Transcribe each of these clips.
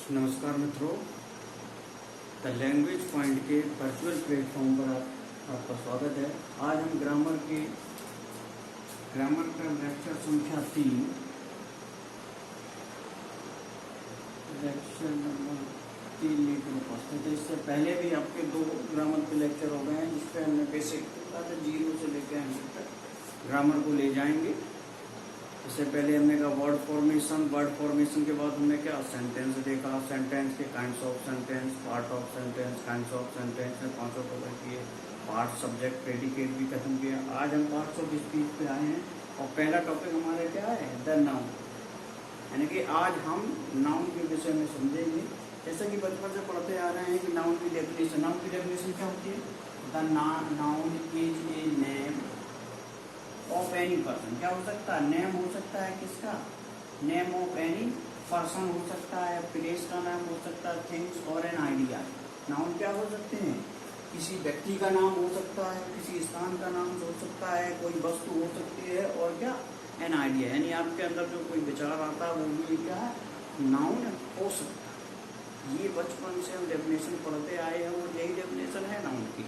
नमस्कार मित्रों, the language point के वर्चुअल प्लेटफॉर्म पर आपका स्वागत है। आज हम ग्रामर का लेक्चर संख्या 3 लेक्चर नंबर 3 लेकर उपस्थित है। इससे पहले भी आपके 2 ग्रामर के लेक्चर हो गए हैं, जिसपे हमने बेसिक 0 से लेकर एंड तक ग्रामर को ले जाएंगे। इससे पहले हमने कहा वर्ड फॉर्मेशन के बाद हमने क्या सेंटेंस देखा, सेंटेंस के kinds of sentence, part of sentence, kinds of sentence में 5 कवर किए। पार्ट, सब्जेक्ट, प्रेडिकेट भी खत्म किया। आज हम पार्ट्स ऑफ स्पीच पे आए हैं और पहला टॉपिक हमारा क्या है, द नाउन। यानी कि आज हम नाउन के विषय में समझेंगे। जैसा कि बचपन से पढ़ते आ रहे हैं कि नाउन की डेफिनेशन क्या होती है, the noun is a name of any person. क्या हो सकता है, नेम हो सकता है किसका, नेम ऑफ एनी पर्सन हो सकता है, प्लेस का नाम हो सकता है, थिंग्स और एन आइडिया। नाउन क्या हो सकते हैं, किसी व्यक्ति का नाम हो सकता है, किसी स्थान का नाम हो सकता है, कोई वस्तु हो सकती है, और क्या एन आइडिया, यानी आपके अंदर जो कोई विचार आता है वो भी क्या है, नाउन हो सकता है। ये बचपन से हम डेफिनेशन पढ़ते आए हैं और यही डेफिनेशन है नाउन की।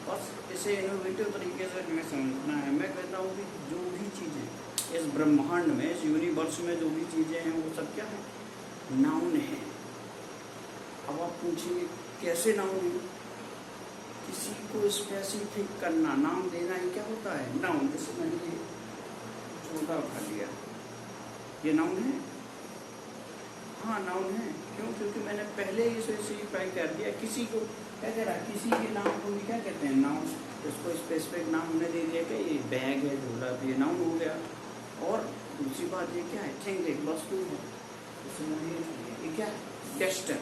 बस इसे इनोवेटिव तरीके से हमें समझना है। मैं कहता हूँ कि जो भी चीज़ें इस ब्रह्मांड में, इस यूनिवर्स में जो भी चीज़ें हैं वो सब क्या है, नाउन है। अब आप पूछिए कैसे नाउन है, किसी को स्पेसिफिक करना, नाम देना ही क्या होता है, नाउन। जैसे मैंने ये छोटा उठा लिया, ये नाउन है। हाँ नाउन है, क्यों, क्योंकि मैंने पहले ही इसे सिग्निफाई कर दिया। किसी को क्या कह रहा है, किसी के नाम को भी क्या कहते हैं, नाउन। इसको स्पेसिफिक नाम हमने दे दिया कि ये बैग है, झोला, तो ये नाउन हो गया। और दूसरी बात ये क्या है, थिंग, एक वस्तु है। ये क्या है, डेस्टर।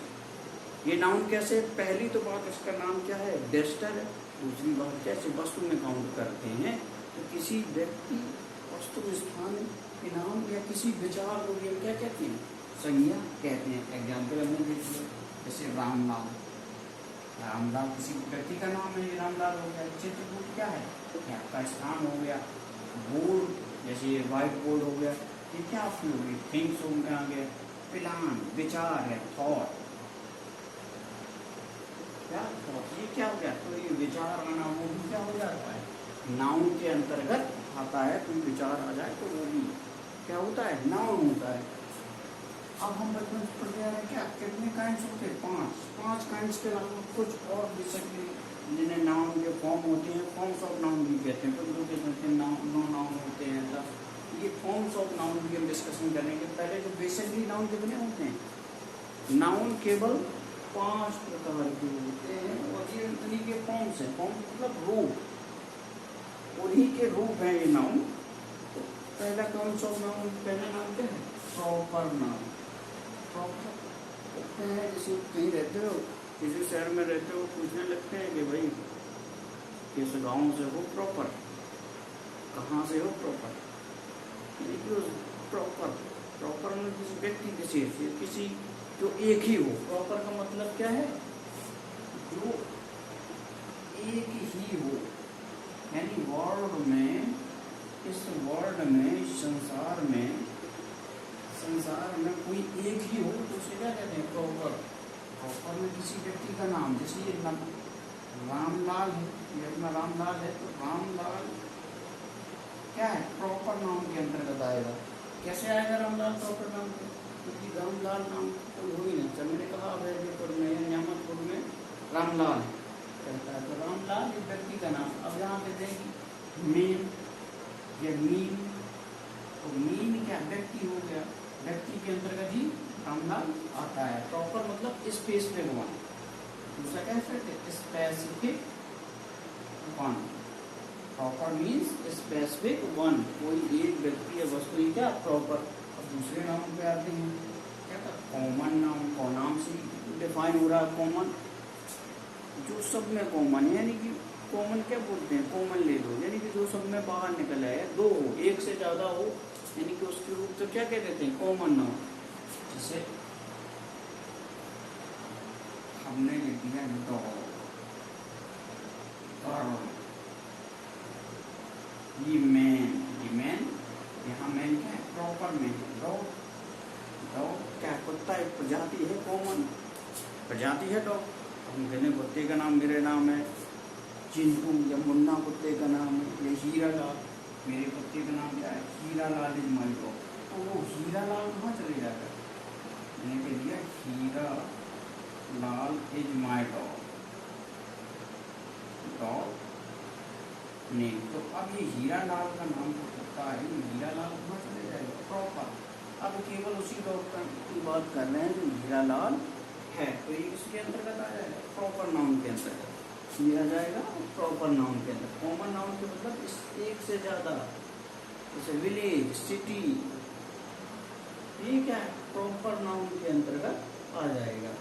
ये नाउन कैसे, पहली तो बात इसका नाम क्या है, डेस्टर है। दूसरी बात कैसे वस्तु में काउंट करते हैं, तो किसी व्यक्ति, वस्तु, स्थान के नाम या किसी विचार को भी हम क्या कहते हैं, संज्ञा कहते हैं। एग्जाम्पल हमने देख लिया, जैसे रामलाल किसी व्यक्ति का नाम है, रामलाल हो गया। चित्रकूट क्या है, आपका स्थान हो गया। बोर्ड, जैसे ये व्हाइट बोर्ड हो गया, ये क्या आपकी होगी, थिंग्स हो गया। प्लान, विचार है, थॉट, क्या थॉट, ये क्या हो गया, तो ये विचार आना वो भी क्या हो जाता है, नाउन के अंतर्गत आता है। कोई विचार आ जाए तो वो भी क्या होता है, नाउन होता है। अब हम बचपन से पढ़ते आ रहे हैं क्या, कितने काइंड्स होते हैं, 5 काइंड्स के अलावा कुछ और बेसिकली जिन्हें नाउन के फॉर्म होते हैं, फॉर्म्स ऑफ नाउन भी कहते हैं। कुछ लोग कहते हैं नो नाउन होते हैं। ये फॉर्म्स ऑफ नाउन भी हम डिस्कशन करेंगे। पहले जो बेसिकली नाउन कितने होते हैं, नाउन केवल 5 प्रकार के होते हैं और ये उन्हीं के फॉर्म्स हैं। फॉर्म मतलब रूप, उन्हीं के रूप हैं ये नाउन। तो पहला कौन सा नाउन, पहला नाउन क्या है, प्रॉपर नाउन। प्रॉपर है, जैसे कहीं रहते हो, किसी शहर में रहते हो, पूछने लगते हैं कि भाई किस गांव से हो, प्रॉपर कहाँ से हो, प्रॉपर प्रॉपर में किसी व्यक्ति विशेष, किसी जो एक ही हो। प्रॉपर का मतलब क्या है, जो एक ही हो, यानी वर्ल्ड में, इस वर्ल्ड में, संसार में कोई एक ही हो, तो उसे क्या कहते हैं, प्रॉपर। प्रॉपर में किसी व्यक्ति का नाम, जैसे ये रामलाल है, ये अपना रामलाल है, तो रामलाल क्या है, प्रॉपर नाम के अंतर्गत आएगा। कैसे आएगा रामलाल प्रॉपर नाम के, क्योंकि रामलाल नाम कोई हो ही नहीं। जब मैंने कहा अभयपुर में या न्यामतपुर में रामलाल कहता है, तो रामलाल एक व्यक्ति का नाम। अब यहाँ पे देखें मीन या मीन, तो मीन क्या, व्यक्ति हो गया, व्यक्ति के अंतर्गत ही रामलाल आता है। प्रॉपर मतलब स्पेसिफिक वन। दूसरा क्या है, specific one. Proper means specific one, कोई एक व्यक्ति या वस्तु ही क्या प्रॉपर। अब दूसरे नाम पे आते हैं, क्या था, कॉमन नाउन। को नाम से डिफाइन हो रहा है कॉमन, जो सब में कॉमन है, यानी कि कॉमन क्या बोलते हैं, कॉमन ले लो, यानी कि जो सब में बाहर निकल आए, 2 हो, एक से ज्यादा हो, यानी कि उसके रूप तो क्या कह देते हैं, कॉमन नाउन। जैसे हमने लिख दिया डॉग, ये मैन, यहाँ मैन क्या है, प्रॉपर मैन। डॉग क्या, कुत्ता एक प्रजाति है कॉमन, प्रजाति है डॉग। हम कहने कुत्ते का नाम मेरे नाम है चिंटू, या मुन्ना कुत्ते का नाम है, या हीरा लाल, मेरे कुत्ते का नाम क्या है, हीरा लाल इज माई डॉग। तो वो हीरा लाल कहाँ चले जाएगा, मैंने कह दिया Hira Lal is my dog, dog name. तो अब ये हीरा लाल का नाम तो कुत्ता है, हीरा लाल कहाँ चले जाएगा, प्रॉपर। अब केवल उसी डॉग की बात कर रहे हैं जो हीरा लाल है, तो ये इसके अंतर्गत आ जाएगा, प्रॉपर नाउन के अंतर्गत ये आ जाएगा, प्रॉपर नाउन के अंदर। कॉमन नाउन के मतलब इस एक से ज्यादा, जैसे विलेज, सिटी, ये क्या है, प्रॉपर नाउन के अंतर्गत आ जाएगा।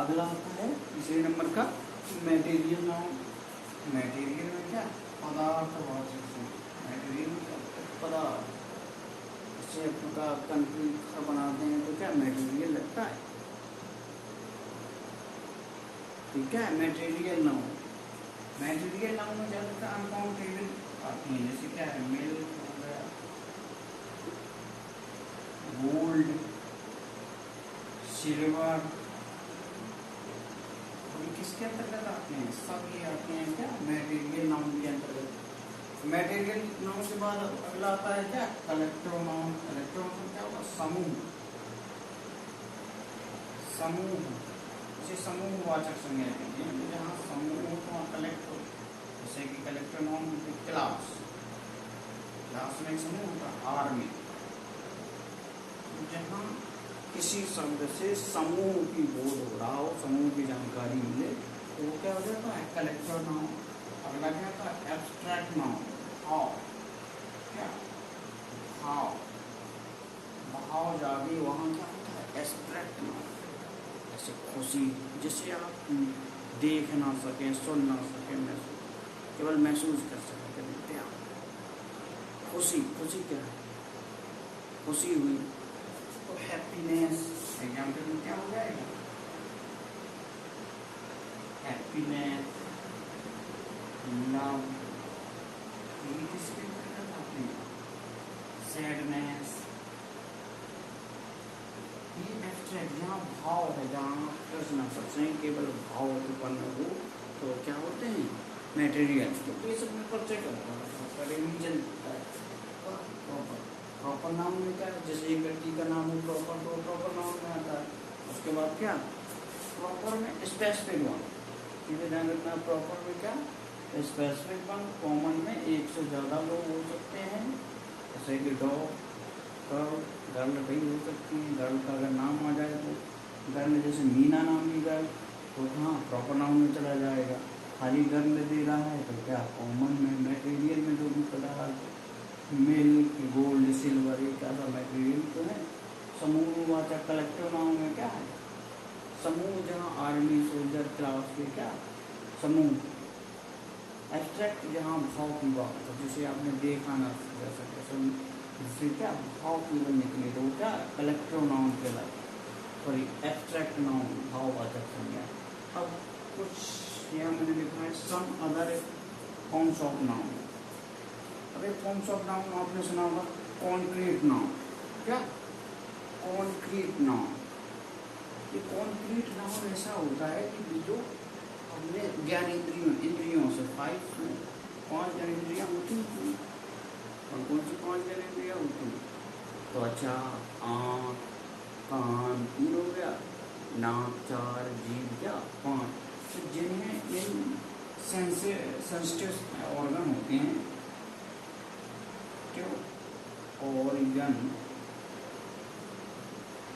अगला आता है तीसरे नंबर का मटेरियल नाउन। मटेरियल में क्या, पदार्थवाचक शब्द, मटेरियल में क्या, पदार्थ। इससे अपना कंक्रीट घर बनाते हैं तो क्या मटेरियल लगता है, ठीक है। मटेरियल नाउन, मटेरियल नाउन में क्या लगता है, अनकाउंटेबल आती है, जैसे क्या है, मिल्क हो गया, गोल्ड, सिल्वर, ये किसके अंतर्गत आते हैं, सब ये आते हैं क्या, मटेरियल नाउन के अंतर्गत। मटेरियल नाउन के बाद अगला आता है क्या, कलेक्टिव नाउन। कलेक्टिव नाउन क्या होगा, समूह, समूह, इसे समूहवाचक संज्ञा कहते हैं, जहाँ समूह हो तो वहाँ कलेक्ट हो, जैसे कि कलेक्टिव नाउन क्लास, क्लास में समूह होता है, आर्मी। जहाँ किसी शब्द से समूह की बोध हो रहा हो, समूह की जानकारी मिले, तो वो क्या हो जाता है, कलेक्टिव नाउन। अगला क्या होता है, एब्स्ट्रैक्ट नाउन। हाउ, क्या, हाउ, भाव जागे वहाँ क्या होता है, एब्स्ट्रैक्ट नाउन। जैसे खुशी, जिसे आप देख ना सकें, सुन ना सकें, केवल महसूस कर सकें, क्या खुशी, खुशी क्या है, खुशी हुई। तो हैप्पीनेस एग्जाम्पल में क्या हो जाएगा, हैप्पीनेस, लव, ये किसके अंतर्गत आते हैं, सैडनेस, ये एब्स्ट्रैक्ट, जहाँ भाव है, जहाँ प्रश्न सकते हैं केवल भाव उत्पन्न हो, तो क्या होते हैं, मटेरियल। तो ये सब में परिचय करता है, रिवीजन होता है। प्रॉपर नाउन में क्या है, जैसे एक व्यक्ति का नाम हो प्रॉपर, तो प्रॉपर नाउन में आता है। उसके बाद क्या, प्रॉपर में स्पेसिफिक वन, ठीक है, ध्यान रखना, प्रॉपर में क्या, स्पेसिफिक वन। कॉमन में एक से ज़्यादा लोग हो सकते हैं, जैसे कि डॉग, गर्ल भी हो सकती है, गर्ल का अगर नाम आ जाए तो गर्ल, जैसे मीना नाम की गर्ल, तो हाँ प्रॉपर नाउन में चला जाएगा। खाली गर्ल दे रहा है तो क्या, कॉमन में, मटेरियल में जो भी पदार्थ, मिल्क, गोल्ड, सिल्वर, ये क्या सा मटेरियल तो है। समूहवाचक कलेक्टिव नाउन में क्या है, समूह, जहाँ आर्मी, सोल्जर, क्लास के क्या समूह। एब्स्ट्रैक्ट, जहाँ भाव की बात हो, जिसे आपने देखा ना जा सके, जिससे क्या भाव केवल निकले, तो क्या कलेक्टिव नाउन कहलाता है, सॉरी एब्स्ट्रैक्ट नाउन, भाववाचक संज्ञा। अब कुछ यहाँ मैंने लिखा है some other forms of noun. अब एक फॉर्म्स ऑफ नाउन आपने सुना होगा, कॉन्क्रीट नाउन। क्या, कॉन्क्रीट नाउन। ये कॉन्क्रीट नाउन ऐसा होता है कि जो हमने इंद्रियों से 5 ज्ञानेंद्रियाँ होती हैं, और कौन सी 5 ज्ञानेंद्रियाँ होती हैं, त्वचा, आँख, कान 3 हो गया, नाक 4, जीभ क्या 5। तो जिन्हें इन सेंसिटिव ऑर्गन होते हैं, जो ऑर्गन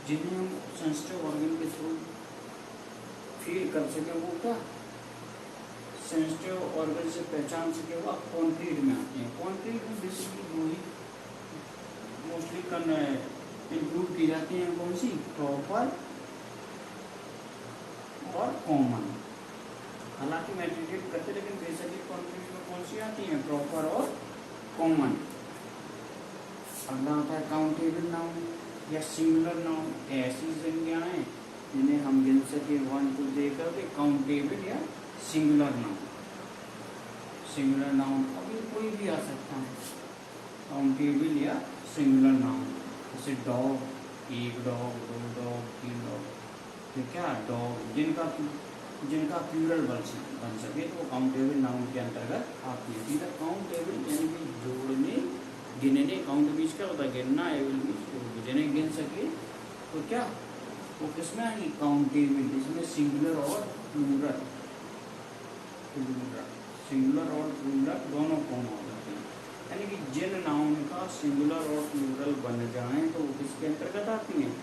जिन्हें हम सेंसिटिव ऑर्गन के थ्रू फील कर सके, वो क्या सेंसिटिव ऑर्गन से पहचान सके, वो कॉन्क्रीट में आते हैं। कॉन्क्रीट में बेसिकली वही मोस्टली इंक्लूड की जाती हैं, कौन सी, प्रॉपर और कॉमन। हालांकि मैट्रिकेट करते, लेकिन बेसिकली कॉन्क्रीट में कौन सी आती हैं, प्रॉपर और कॉमन। अगला होता है काउंटेबल नाउन या सिंगुलर नाउन। ऐसी संज्ञाएं जिन्हें हम गिन सके 1 2 देकर के काउंटेबल या सिंगुलर नाउन। सिंगुलर नाउन अभी कोई भी आ सकता है, काउंटेबल या सिंगुलर नाउन, जैसे डॉग, एक डॉग, दो डॉग, तीन डॉग, तो क्या डॉग जिनका प्लूरल बन सके तो वो काउंटेबल नाउन के अंतर्गत आती है। सीधा काउंटेबल यानी कि जोड़ने गिनने, काउंट मीन्स क्या होता है गिनना, एबल मीन्स जिन्हें गिन सके तो क्या वो किसमें आएंगी काउंटेबल, इसमें सिंगुलर और प्लूरल, सिंगुलर और प्लूरल दोनों फॉर्म हो जाते हैं। यानी कि जिन नाउन का सिंगुलर और प्लूरल बन जाए तो वो किसके अंतर्गत आती हैं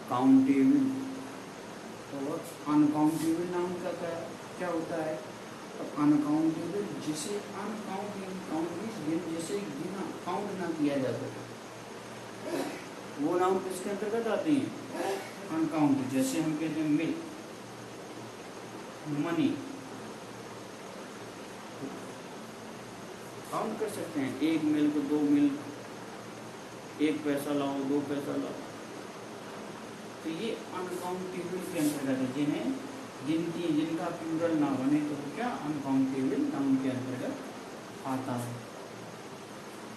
काउंटेबल। और अनकाउंटेबल नाउन का क्या होता है, तो अनकाउंटेबल जिसे अनकाउंटेबल, काउंट मीन्स जिसे गिना काउंट ना किया जा सके, वो नाउन किसके अंतर्गत आती हैं अनकाउंट। जैसे हम कहते हैं मिल्क, मनी, काउंट कर सकते हैं, एक मिल्क, दो मिल्क, एक पैसा लाओ, दो पैसा लाओ, तो ये अनकाउंटेबल के अंतर्गत है। जिन्हें गिनती जिनका प्लूरल ना बने तो क्या अनकाउंटेबल नाउन के अंतर्गत आता है।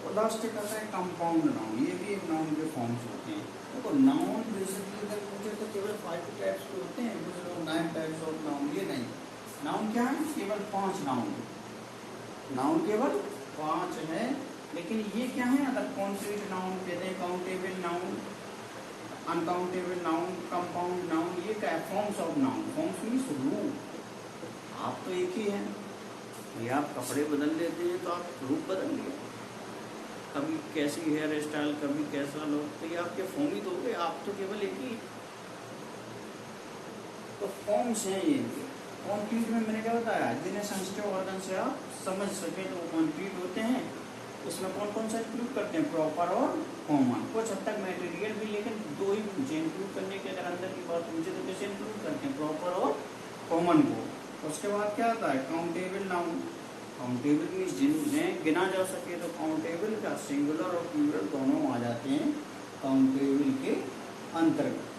और लास्ट एक आता है कंपाउंड नाउन, ये भी एक नाउन के फॉर्म्स होते हैं। देखो नाउन बेसिकली अगर पूछे तो केवल 5 टाइप्स के होते हैं, दूसरे 9 टाइप्स ऑफ नाउन, ये नहीं। नाउन क्या है, केवल 5 नाउन, नाउन केवल 5 है। लेकिन ये क्या है, अगर कॉन्क्रीट नाउन कहते हैं, countable noun, uncountable noun, compound noun, ये क्या है forms of noun. Forms means रूप। आप तो एक ही हैं, ये आप कपड़े बदल लेते हैं तो आप रूप बदल लिए, कभी कैसी हेयर स्टाइल, कभी कैसा लोग, तो ये आपके फॉर्म ही तो हो गए, आप तो केवल एक ही। तो फॉर्म्स हैं ये। कॉन्क्रीट में मैंने क्या बताया, जिन्हें सेंसिटिव ऑर्गन से आप समझ सके तो कॉन्क्रीट होते हैं। इसमें कौन कौन सा इंक्लूड करते हैं, प्रॉपर और कॉमन। कुछ हद तक मटेरियल भी, लेकिन दो ही पूछे इंक्लूड करने के, अगर अंदर की बात पूछे तो कैसे इंक्लूड करते हैं, प्रॉपर और कॉमन को। उसके बाद क्या आता है काउंटेबल नाउन। काउंटेबल मीन्स जिन्हें गिना जा सके, तो काउंटेबल का सिंगुलर और प्लूरल दोनों आ जाते हैं काउंटेबल के अंतर्गत।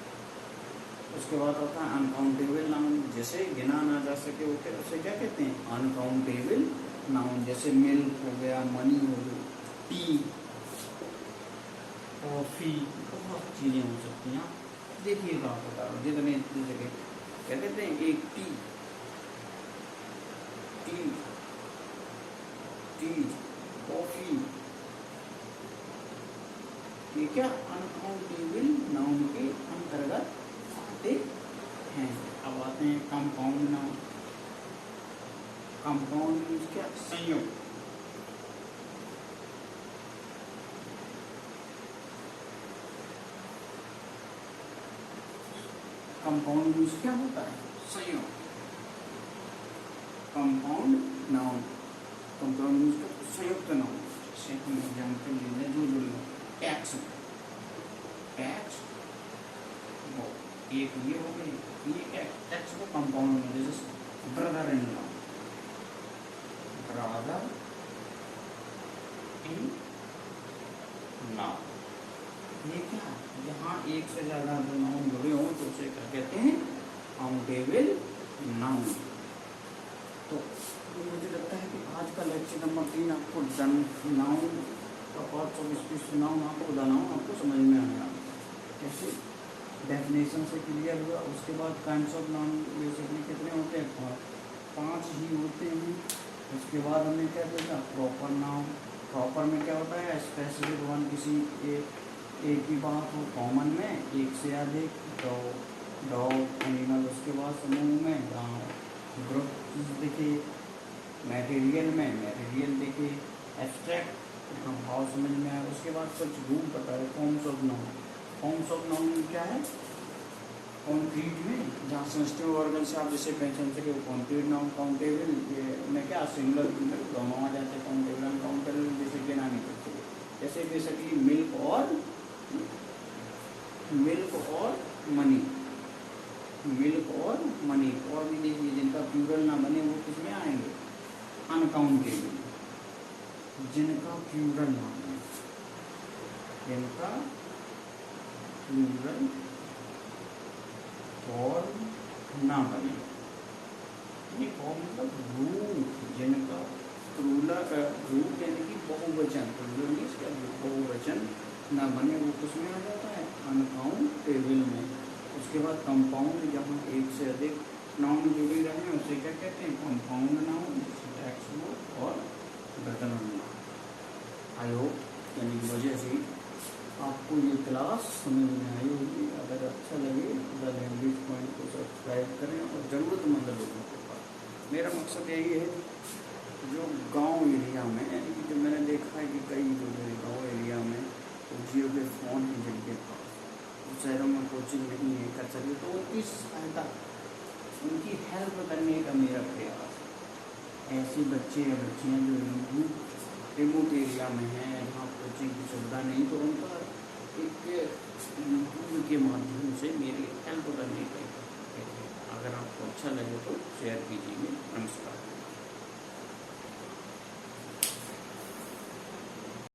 उसके बाद आता है अनकाउंटेबल नाउन, जिसे गिना ना जा सके वो उसे क्या कहते हैं अनकाउंटेबल नाउन। जैसे मिल्क हो गया, मनी हो गई, टी, कॉफी, बहुत चीजें हो सकती हैं। देखिएगा आप बता रहा हूँ जितने जगह क्या कहते हैं, एक टी, टी, टी, कॉफी, ये क्या अनकाउंटेबल नाउन के अंतर्गत आते हैं। अब आते हैं कंपाउंड नाउन। कंपाउंड मीन्स क्या, संयोग। कंपाउंड मीन्स क्या होता है, संयोग। कंपाउंड नाउन, कंपाउंड मीन्स संयुक्त नाउन। जैसे हम एग्जाम्पल ले लें, जो जुड़ी हो, टैक्स, टैक्स, एक ये हो गई, ये क्या टैक्स को कंपाउंड में, जैसे brother in law, brother in law, ये क्या, यहाँ एक से ज्यादा दो नाउन जुड़े हों तो उसे क्या कहते हैं काउंटेबल नाउन। तो मुझे लगता है कि आज का लेक्चर नंबर 3 आपको नाउन का पार्ट्स ऑफ स्पीच, नाउन आपको बताना हो, आपको समझ में आया कैसे डेफिनेशन से क्लियर हुआ। उसके बाद काइंड्स ऑफ नाउन बेसिकली कितने होते हैं, 5 ही होते हैं। उसके बाद हमने क्या देखा, प्रॉपर नाउन। प्रॉपर में क्या होता है, स्पेसिफिक वन, किसी एक ही बात हो, कॉमन में एक से अधिक, तो डॉग, एनिमल। उसके बाद समूह में ग्रुप देखिए, मटेरियल में मटेरियल देखिए, एब्स्ट्रैक्ट भाव समझ में आया। उसके बाद कुछ रूप बताए, forms of noun. Forms of noun क्या है, कॉन्क्रीट में जहाँ सेंसिटिव ऑर्गन से आप जिसे पहचान सके वो कॉन्क्रीट नाउन। काउंटेबल ये में क्या सिंगुलर प्लूरल दोनों आ जाते हैं। काउंटेबल अनकाउंटेबल जैसे गिना नहीं करते, जैसे बेसिकली मिल्क और मनी, मिल्क और मनी। और भी देखिए जिनका प्लूरल ना बने वो किसमें आएंगे, अनकाउंटेबल। जिनका प्लूरल ना बने, जिनका प्लूरल और ना बने, ये फॉर्म मतलब रूप, जिनका प्लूरल रूप यानी कि बहुवचन, प्लूरल मीन्स क्या, बहुवचन ना बने वो किस में आ जाता है, अनकाउंटेबल में। उसके बाद कंपाउंड, जहाँ एक से अधिक नाउन जुड़ी रहे हैं उसे क्या कहते हैं, कंपाउंड नाउन, जैसे टेक्स्ट बुक और गठन नाउन। आई होप यानी कि वजह से आपको ये क्लास समझ में आई होगी। अगर अच्छा लगे द लैंग्वेज पॉइंट को सब्सक्राइब करें और ज़रूरतमंद लोगों के पास। मेरा मकसद यही है जो गांव एरिया में, यानी कि जो मैंने देखा है कि कई जो मेरे गांव एरिया में जियो के फ़ोन हैं जिनके पास, शहरों में कोचिंग नहीं है कर सके, तो उनकी सहायता, उनकी हेल्प करने का मेरा प्रयास है। ऐसे बच्चे या बच्चियाँ जो रिमोट एरिया में हैं, जहाँ कोचिंग की सुविधा नहीं, तो उनका एक यूट्यूब के माध्यम से मेरी हेल्प करने का। अगर आपको अच्छा लगे तो शेयर कीजिए। नमस्कार।